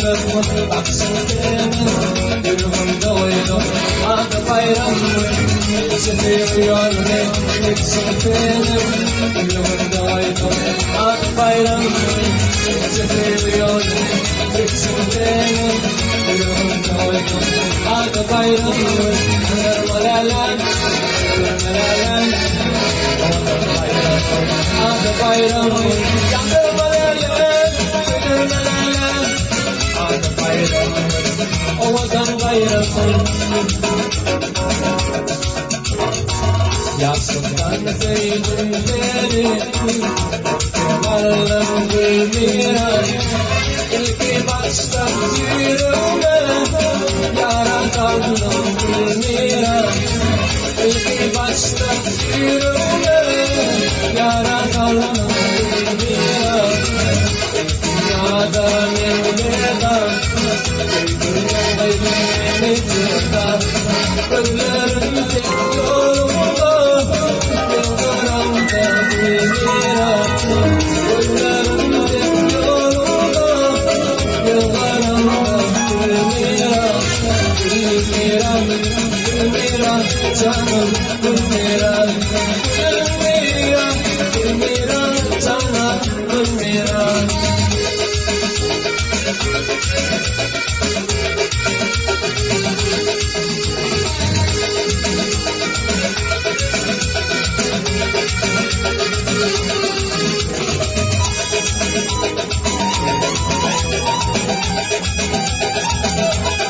Baksın senin yüreğimde oydu. Adı bayramı seviyor ne eksin benim yüreğimde oydu. Adı bayramı seviyor ne eksin benim yüreğimde oydu. Adı bayramı kırmalalan kırmalalan. Adı bayramı yandırmalalan kırmalalan. Adı bayramı ovadan bayramı. Yastıktan zeydinleri kemalım gülmira. İlki başta yüreğime yaradanım gülmira. İlki başta yüreğime yaradanım gülmira. Dünyadan evleden gülmeden evleden ölürüm tek yolumda yıldıramda gülmira. Ölürüm tek yolumda yıldıramda gülmira. Gülmira, gülmira canım gülmira. Gülmira, gülmira canım gülmira.